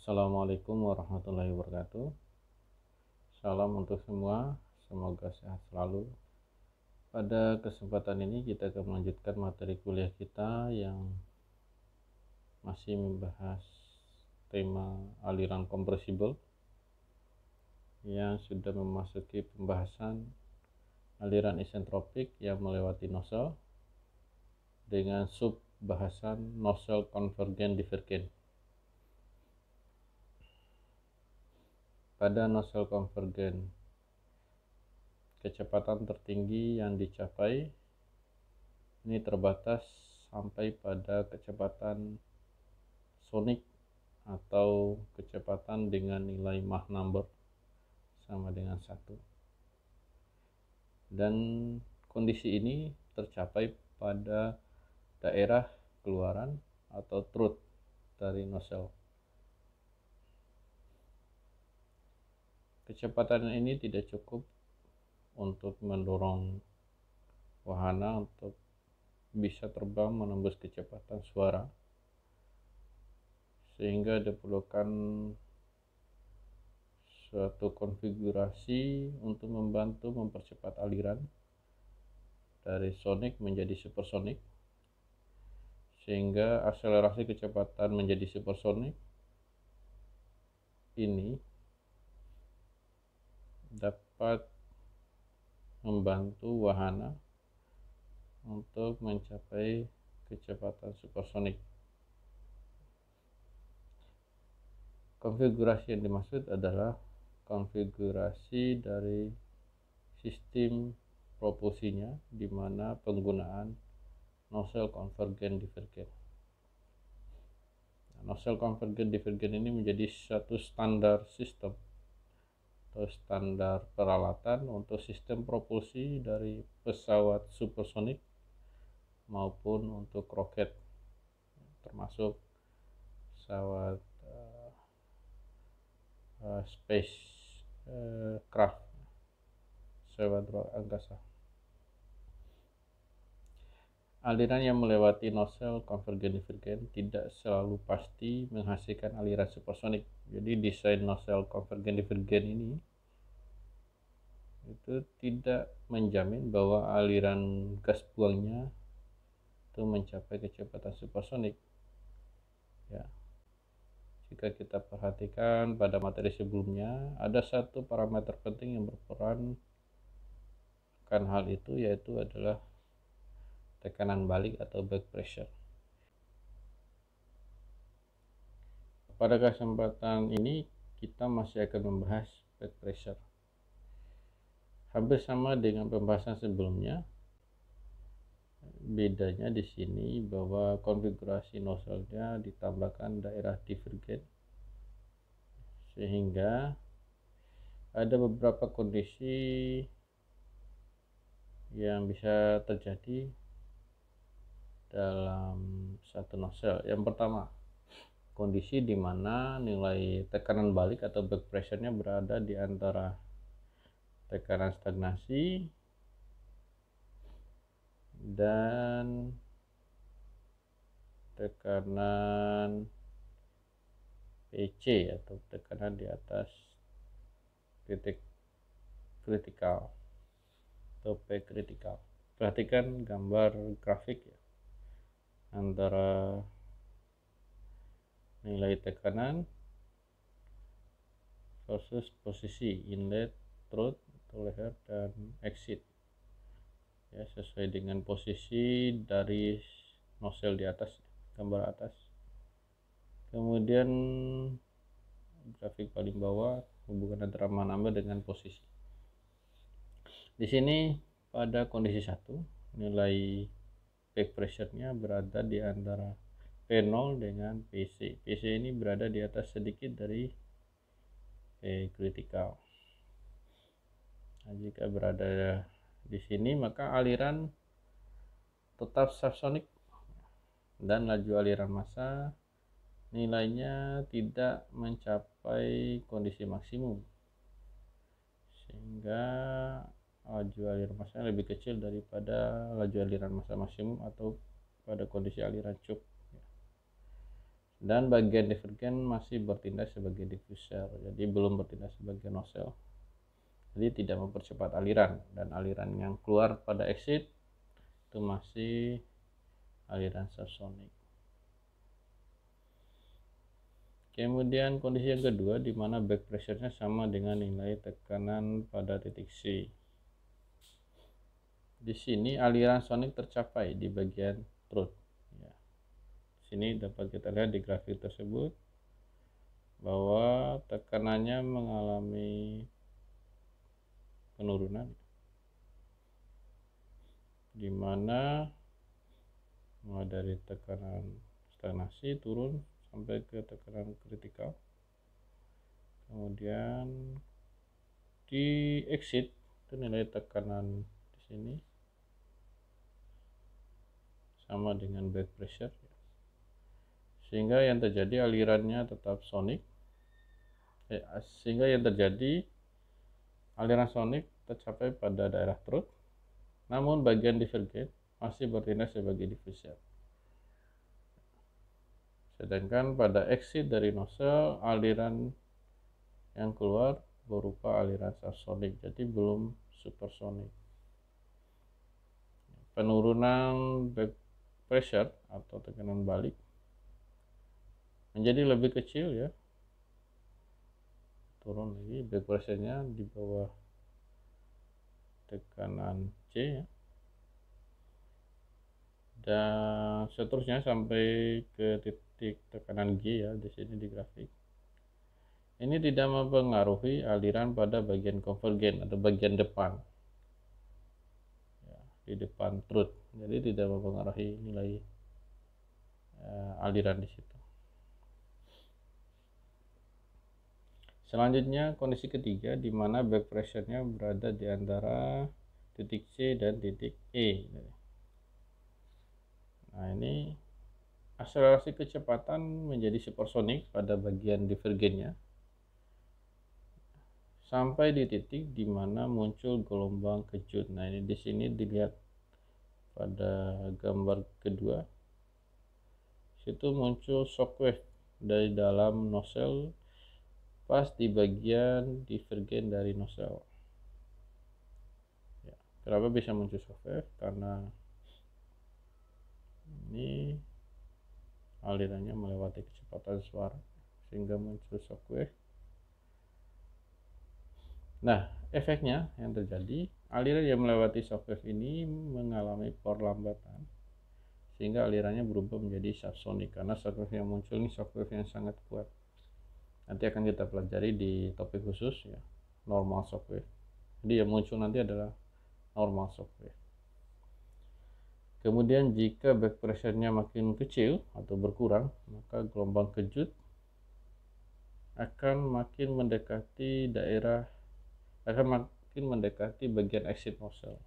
Assalamualaikum warahmatullahi wabarakatuh. Salam untuk semua, semoga sehat selalu. Pada kesempatan ini kita akan melanjutkan materi kuliah kita yang masih membahas tema aliran kompresibel yang sudah memasuki pembahasan aliran isentropik yang melewati nozzle dengan sub bahasan nozzle konvergen divergen. Pada nozzle konvergen, kecepatan tertinggi yang dicapai ini terbatas sampai pada kecepatan sonik atau kecepatan dengan nilai Mach number sama dengan 1. Dan kondisi ini tercapai pada daerah keluaran atau throat dari nozzle. Kecepatan ini tidak cukup untuk mendorong wahana untuk bisa terbang menembus kecepatan suara, sehingga diperlukan suatu konfigurasi untuk membantu mempercepat aliran dari sonik menjadi supersonik, sehingga akselerasi kecepatan menjadi supersonik ini dapat membantu wahana untuk mencapai kecepatan supersonik. Konfigurasi yang dimaksud adalah konfigurasi dari sistem propulsinya, di mana penggunaan nozzle konvergen divergen. Nozzle konvergen divergen ini menjadi satu standar sistem atau standar peralatan untuk sistem propulsi dari pesawat supersonik maupun untuk roket, termasuk pesawat space craft, pesawat angkasa. Aliran yang melewati nozzle konvergen divergen tidak selalu pasti menghasilkan aliran supersonik. Jadi desain nozzle konvergen divergen ini itu tidak menjamin bahwa aliran gas buangnya itu mencapai kecepatan supersonik. Ya. Jika kita perhatikan pada materi sebelumnya, ada satu parameter penting yang berperan akan hal itu, yaitu adalah tekanan balik atau back pressure. Pada kesempatan ini kita masih akan membahas back pressure. Hampir sama dengan pembahasan sebelumnya. Bedanya di sini bahwa konfigurasi nozzle-nya ditambahkan daerah divergen, sehingga ada beberapa kondisi yang bisa terjadi dalam satu nozzle. Yang pertama, kondisi di mana nilai tekanan balik atau back pressure-nya berada di antara tekanan stagnasi dan tekanan PC atau tekanan di atas titik kritikal atau P kritikal. Perhatikan gambar grafik ya, antara nilai tekanan versus posisi inlet, throat atau leher, dan exit ya, sesuai dengan posisi dari nozzle di atas, gambar atas. Kemudian grafik paling bawah, hubungan antara Mach number dengan posisi. Di sini pada kondisi 1, nilai back pressure-nya berada di antara P0 dengan PC. PC ini berada di atas sedikit dari P kritikal. Nah, jika berada di sini maka aliran tetap subsonik dan laju aliran massa nilainya tidak mencapai kondisi maksimum, sehingga laju aliran massa lebih kecil daripada laju aliran massa maksimum atau pada kondisi aliran cup. dan bagian divergen masih bertindak sebagai diffuser, jadi belum bertindak sebagai nozzle, jadi tidak mempercepat aliran, dan aliran yang keluar pada exit itu masih aliran subsonic. Kemudian kondisi yang kedua di mana back pressure-nya sama dengan nilai tekanan pada titik C. Di sini aliran sonic tercapai di bagian throat. Ya. Sini dapat kita lihat di grafik tersebut bahwa tekanannya mengalami penurunan, di mana mulai dari tekanan stagnasi turun sampai ke tekanan kritikal. Kemudian di exit itu nilai tekanan di sini sama dengan back pressure, sehingga yang terjadi alirannya tetap sonic, sehingga yang terjadi aliran sonic tercapai pada daerah throat, namun bagian divergen masih bertindak sebagai diffuser. Sedangkan pada exit dari nozzle, aliran yang keluar berupa aliran subsonic, jadi belum supersonic. Penurunan back pressure atau tekanan balik menjadi lebih kecil ya, turun lagi back pressure-nya di bawah tekanan C ya, dan seterusnya sampai ke titik tekanan G ya di sini di grafik. Ini tidak mempengaruhi aliran pada bagian konvergen atau bagian depan ya, di depan throat, jadi tidak mempengaruhi nilai aliran di situ. Selanjutnya kondisi ketiga di mana back pressure-nya berada di antara titik C dan titik E. Nah, ini akselerasi kecepatan menjadi supersonik pada bagian divergennya sampai di titik di mana muncul gelombang kejut. Nah, ini di sini dilihat pada gambar kedua. Situ muncul shockwave dari dalam nozzle pas di bagian divergen dari nozzle. Ya, kenapa bisa muncul shockwave? Karena ini alirannya melewati kecepatan suara sehingga muncul shockwave. Nah, efeknya yang terjadi, aliran yang melewati shockwave ini mengalami perlambatan sehingga alirannya berubah menjadi subsonic, karena shockwave yang muncul ini shockwave yang sangat kuat. Nanti akan kita pelajari di topik khusus ya, normal shockwave. Jadi yang muncul nanti adalah normal shockwave. Kemudian jika back pressure-nya makin kecil atau berkurang, maka gelombang kejut akan makin mendekati bagian exit nozzle.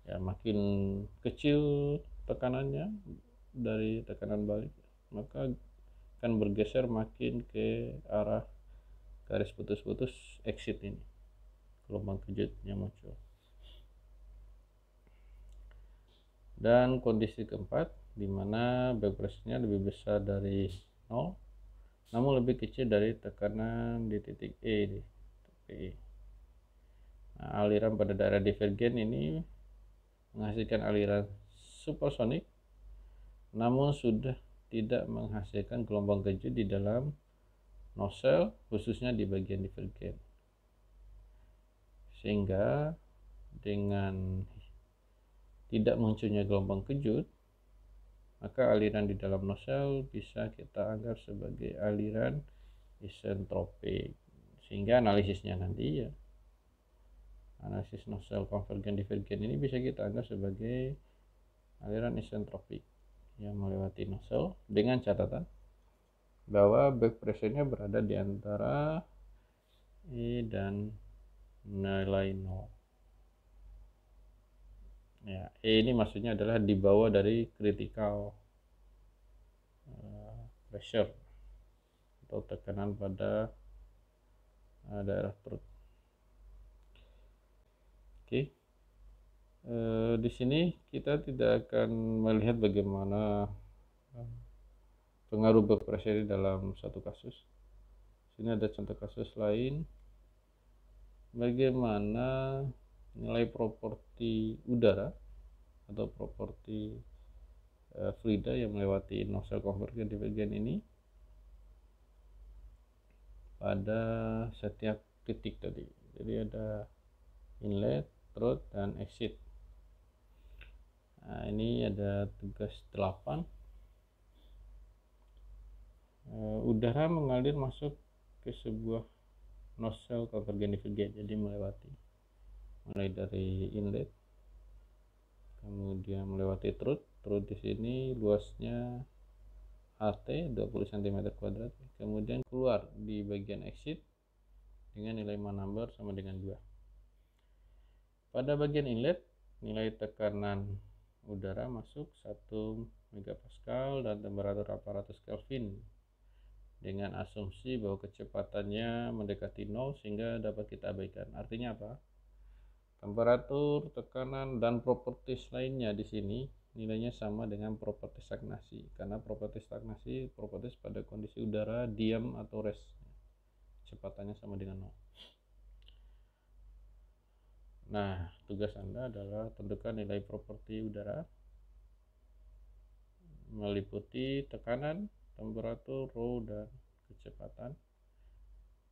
Ya, makin kecil tekanannya dari tekanan balik, maka akan bergeser makin ke arah garis putus-putus exit ini, gelombang kejutnya muncul. Dan kondisi keempat di mana back pressure-nya lebih besar dari 0 namun lebih kecil dari tekanan di titik E di titik E. Nah, aliran pada daerah divergen ini menghasilkan aliran supersonik namun sudah tidak menghasilkan gelombang kejut di dalam nozzle, khususnya di bagian divergen, sehingga dengan tidak munculnya gelombang kejut, maka aliran di dalam nozzle bisa kita anggap sebagai aliran isentropik, sehingga analisisnya nanti ya, analisis nozzle konvergen divergen ini bisa kita anggap sebagai aliran isentropik yang melewati nozzle, dengan catatan bahwa back pressure-nya berada di antara E dan nilai 0. Ya, E ini maksudnya adalah di bawah dari critical pressure atau tekanan pada daerah throat. Oke. Di sini kita tidak akan melihat bagaimana pengaruh back pressure dalam satu kasus. Sini ada contoh kasus lain, bagaimana nilai properti udara atau properti fluida yang melewati nozzle converger di bagian ini pada setiap titik tadi. Jadi ada inlet, throat, dan exit. Nah, ini ada tugas 8. Udara mengalir masuk ke sebuah nozzle convergent, jadi melewati mulai dari inlet, kemudian melewati throat di sini luasnya AT 20 cm², kemudian keluar di bagian exit dengan nilai man number sama dengan 2. Pada bagian inlet, nilai tekanan udara masuk 1 megapascal dan temperatur 800 Kelvin dengan asumsi bahwa kecepatannya mendekati 0 sehingga dapat kita abaikan. Artinya apa? Temperatur, tekanan, dan properties lainnya di sini nilainya sama dengan properti stagnasi, karena properti stagnasi properties pada kondisi udara diam atau rest, kecepatannya sama dengan 0. Nah, tugas Anda adalah tentukan nilai properti udara meliputi tekanan, temperatur, rho, dan kecepatan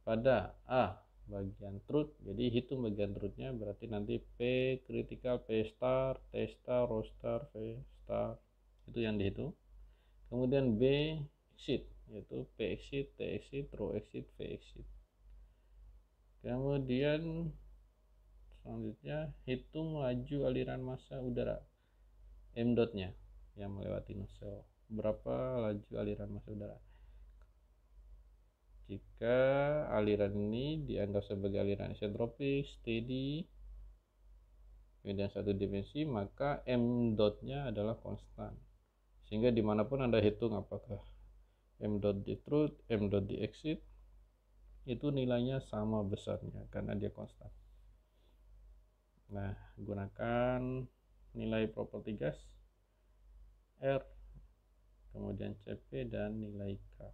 pada A bagian truth. Jadi hitung bagian truthnya, berarti nanti P critical, P star, T star, rho star, V star, itu yang dihitung. Kemudian B exit, yaitu P exit, T exit, rho exit, V exit. Kemudian selanjutnya hitung laju aliran massa udara, m dot nya yang melewati nozzle. Berapa laju aliran massa udara? Jika aliran ini dianggap sebagai aliran isentropik, steady, kemudian satu dimensi, maka m dot nya adalah konstan. Sehingga dimanapun Anda hitung apakah m dot di truth, m dot di exit, itu nilainya sama besarnya karena dia konstan. Nah, gunakan nilai properti gas R, kemudian CP, dan nilai K.